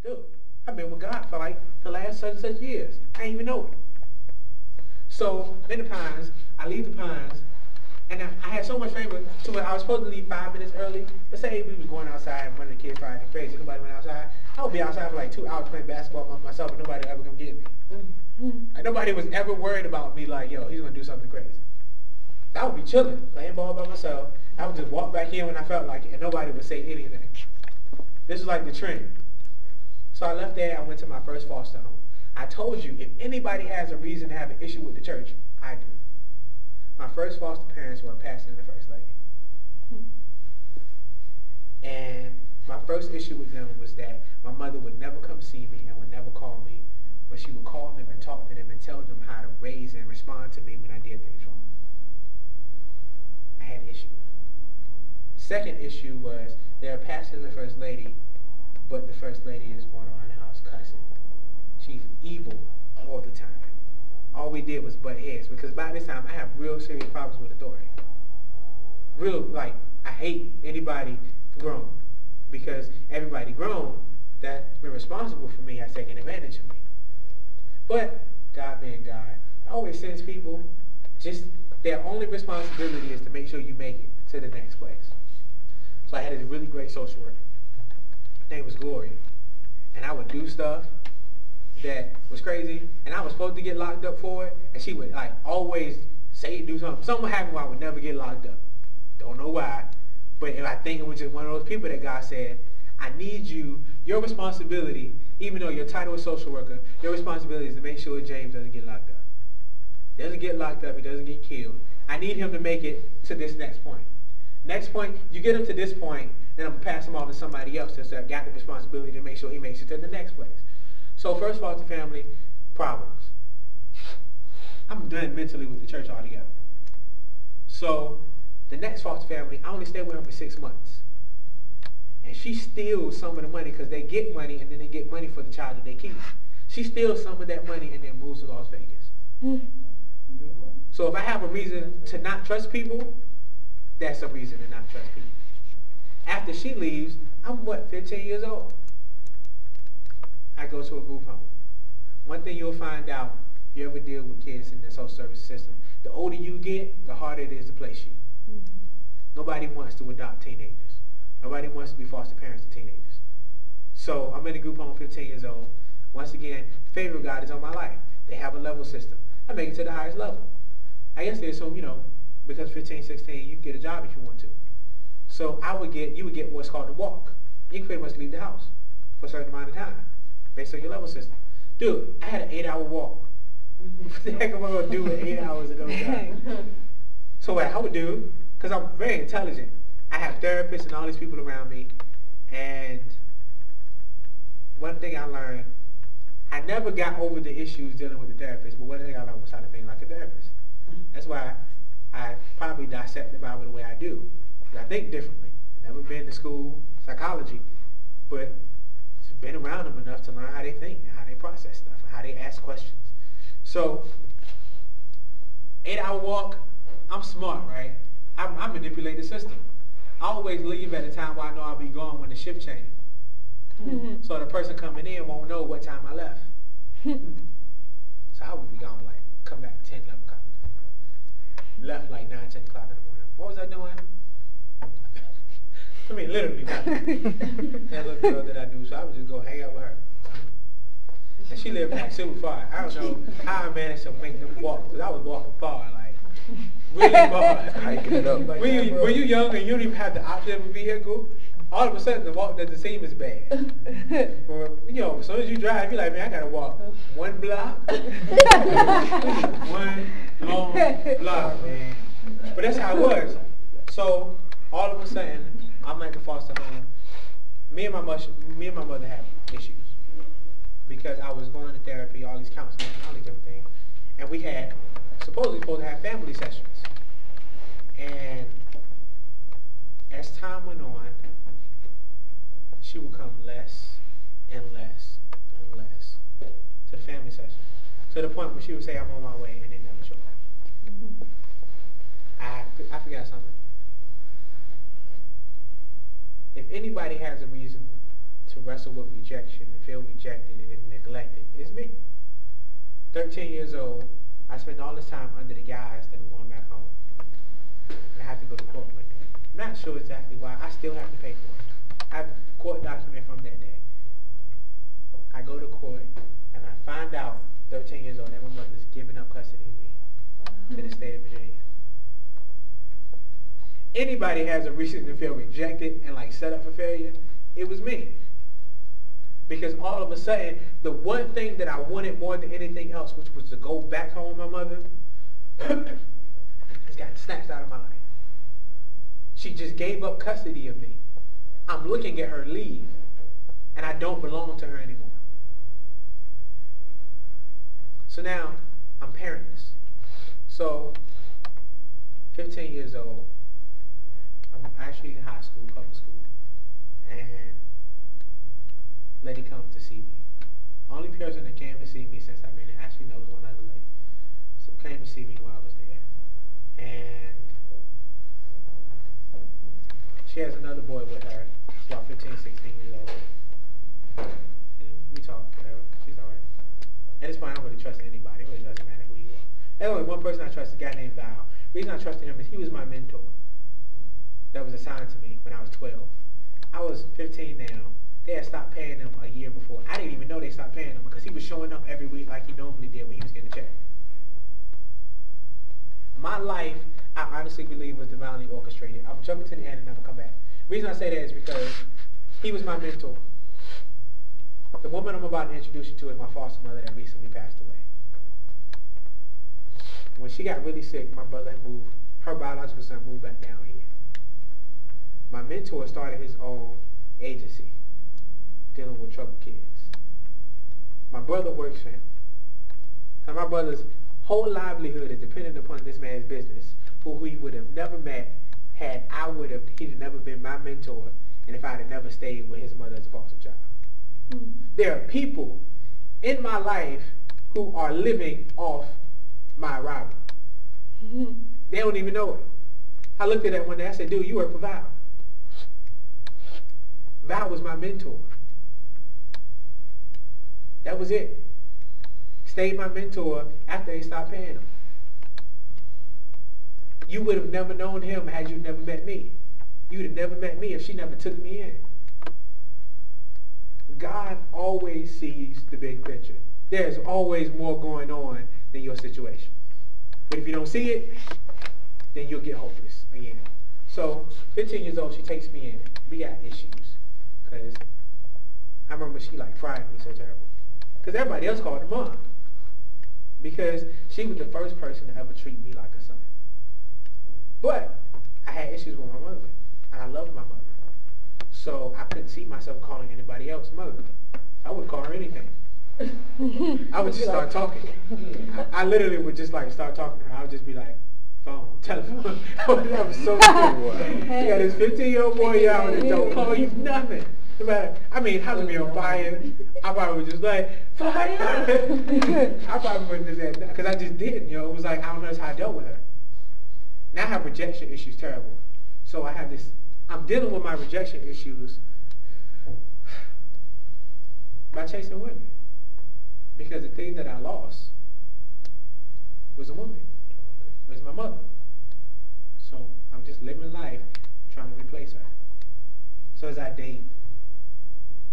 Dude, I've been with God for like the last such and such years. I ain't even know it. So in the Pines, I leave the Pines, and I had so much favor to where I was supposed to leave 5 minutes early. Let's say we was going outside and one of the kids tried to crazy. Nobody went outside. I would be outside for like 2 hours playing basketball by myself, and nobody would ever come get me. Like nobody was ever worried about me like, yo, he's gonna do something crazy. I would be chilling, playing ball by myself. I would just walk back in when I felt like it, and nobody would say anything. This was like the trend. So I left there, I went to my first foster home. I told you, if anybody has a reason to have an issue with the church, I do. My first foster parents were a pastor and the first lady. And my first issue with them was that my mother would never come see me and would never call me, but she would call them and talk to them and tell them how to raise and respond to me when I did things wrong. I had issues. Second issue was they're a pastor and the first lady, but the first lady is going around the house cussing. She's evil all the time. All we did was butt heads, because by this time I have real serious problems with authority. Real, like, I hate anybody grown, because everybody grown that's been responsible for me has taken advantage of me. But God being God, always sends people, just their only responsibility is to make sure you make it to the next place. So I had a really great social worker. Her name was Gloria. And I would do stuff that was crazy, and I was supposed to get locked up for it, and she would like always say do something. Something would happen where I would never get locked up. Don't know why, but I think it was just one of those people that God said, I need you, your responsibility, even though your title is social worker, your responsibility is to make sure James doesn't get locked up. He doesn't get locked up, he doesn't get killed. I need him to make it to this next point. Next point, you get him to this point, then I'm going to pass him off to somebody else that's got the responsibility to make sure he makes it to the next place. So first foster family, problems. I'm done mentally with the church altogether. So the next foster family, I only stayed with her for 6 months. And she steals some of the money because they get money and then they get money for the child that they keep. She steals some of that money and then moves to Las Vegas. So if I have a reason to not trust people, that's a reason to not trust people. After she leaves, I'm what, 15 years old? I go to a group home. One thing you'll find out if you ever deal with kids in the social service system, the older you get, the harder it is to place you. Nobody wants to adopt teenagers. Nobody wants to be foster parents to teenagers. So I'm in a group home, 15 years old. Once again, favor of God is on my life. They have a level system. I make it to the highest level. I guess they assume, because 15, 16, you can get a job if you want to. So you would get what's called the walk. You can pretty much leave the house for a certain amount of time, based on your level system. Dude, I had an 8-hour walk. What the heck am I going to do with 8 hours of those jobs? So what I would do, because I'm very intelligent, I have therapists and all these people around me, and one thing I learned, I never got over the issues dealing with the therapist, but one thing I learned was how to think like a therapist. That's why I probably dissect the Bible the way I do. I think differently. I've never been to school, psychology, but just been around them enough to learn how they think, and how they process stuff, and how they ask questions. So, 8-hour walk, I'm smart, right? I manipulate the system. I always leave at a time where I know I'll be gone when the shift changes. So the person coming in won't know what time I left. So I would be gone like, come back 10, 11 o'clock. Left like 9, 10 o'clock in the morning. What was I doing? I mean, literally. That little girl that I knew, so I would just go hang out with her. And she lived like super far. I don't know how I managed to make them walk, because I was walking far, like really far. Hiking it up. When you young and you don't even have the option of a vehicle, all of a sudden the walk doesn't seem as bad. But, as soon as you drive, you're like, man, I gotta walk 1 block. 1 long block, man. But that's how it was. So all of a sudden, I'm at the foster home. Me and my mother had issues because I was going to therapy, all these counseling, all these different things, and we had supposed to have family sessions. And as time went on, she would come less and less and less to the family session, to the point where she would say, I'm on my way, and then never show up. I forgot something. If anybody has a reason to wrestle with rejection and feel rejected and neglected is me. 13 years old, I spend all this time under the guise that I'm going back home. And I have to go to court with it. I'm not sure exactly why. I still have to pay for it. I have a court document from that day. I go to court and I find out, 13 years old, that my mother's giving up custody of me to the state of Virginia. Anybody has a reason to feel rejected and like set up for failure, it was me. Because all of a sudden, the one thing that I wanted more than anything else, which was to go back home with my mother, has gotten snatched out of my life. She just gave up custody of me. I'm looking at her leave, and I don't belong to her anymore. So now, I'm parentless. So, 15 years old, I'm actually in high school, public school, and lady comes to see me. Only person that came to see me since I've been there actually knows one other lady. So came to see me while I was there. And she has another boy with her. She's about 15, 16 years old. And we talk, whatever. She's alright. At this point, I don't really trust anybody. It really doesn't matter who you are. There's only one person I trust, a guy named Val. The reason I trusted him is he was my mentor. That was assigned to me when I was 12. I was 15 now. They had stopped paying him a year before. I didn't even know they stopped paying him because he was showing up every week like he normally did when he was getting a check. My life, I honestly believe, was divinely orchestrated. I'm jumping to the end and never come back. The reason I say that is because he was my mentor. The woman I'm about to introduce you to is my foster mother that recently passed away. When she got really sick, my brother had moved, her biological son moved back down here. My mentor started his own agency dealing with troubled kids. My brother works for him. And my brother's whole livelihood is dependent upon this man's business, who he would have never met had he'd have never been my mentor, and if I had never stayed with his mother as a foster child. Mm. There are people in my life who are living off my arrival. Mm-hmm. They don't even know it. I looked at that one day, I said, dude, you work for Val. Val was my mentor. That was it. Stayed my mentor after they stopped paying him. You would have never known him had you never met me. You would have never met me if she never took me in. God always sees the big picture. There's always more going on than your situation. But if you don't see it, then you'll get hopeless again. So, 15 years old, she takes me in. We got issues. Because I remember she like fried me so terrible. Because everybody else called her mom. Because she was the first person to ever treat me like a son. But I had issues with my mother. And I loved my mother. So I couldn't see myself calling anybody else mother. I wouldn't call her anything. I would just start talking. I literally would just like start talking to her. I would just be like, phone, telephone. That was so stupid. You got this 15-year-old boy out that don't call you nothing. No matter, I mean, house would be on fire. I probably would just like, fire! I probably wouldn't just say that, because I just didn't, you know. It was like, I don't know how I dealt with her. Now I have rejection issues terrible. So I have this, I'm dealing with my rejection issues by chasing women. Because the thing that I lost was a woman. It was my mother. So I'm just living life trying to replace her. So as I date,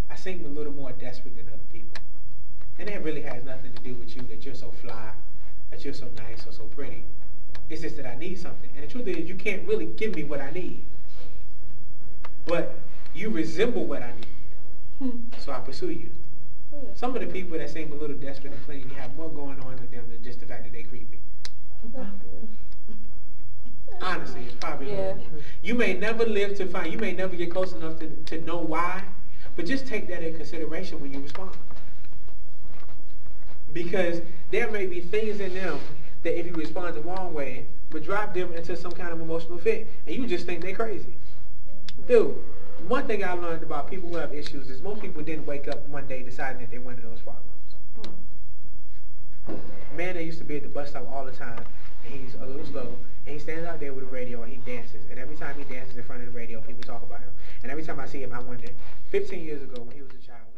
I seem a little more desperate than other people. And that really has nothing to do with you, that you're so fly, that you're so nice or so pretty. It's just that I need something. And the truth is, you can't really give me what I need. But you resemble what I need. So I pursue you. Some of the people that seem a little desperate and clingy have more going on with them than just the fact that they're creepy. Honestly, it's probably a little more. You may never live to find, you may never get close enough to know why, but just take that in consideration when you respond. Because there may be things in them that if you respond the wrong way, would drive them into some kind of emotional fit, and you just think they're crazy. Dude, one thing I learned about people who have issues is most people didn't wake up one day deciding that they wanted those problems. A man that used to be at the bus stop all the time, and he's a little slow, and he stands out there with a radio and he dances. And every time he dances in front of the radio, people talk about him. And every time I see him, I wonder, 15 years ago when he was a child,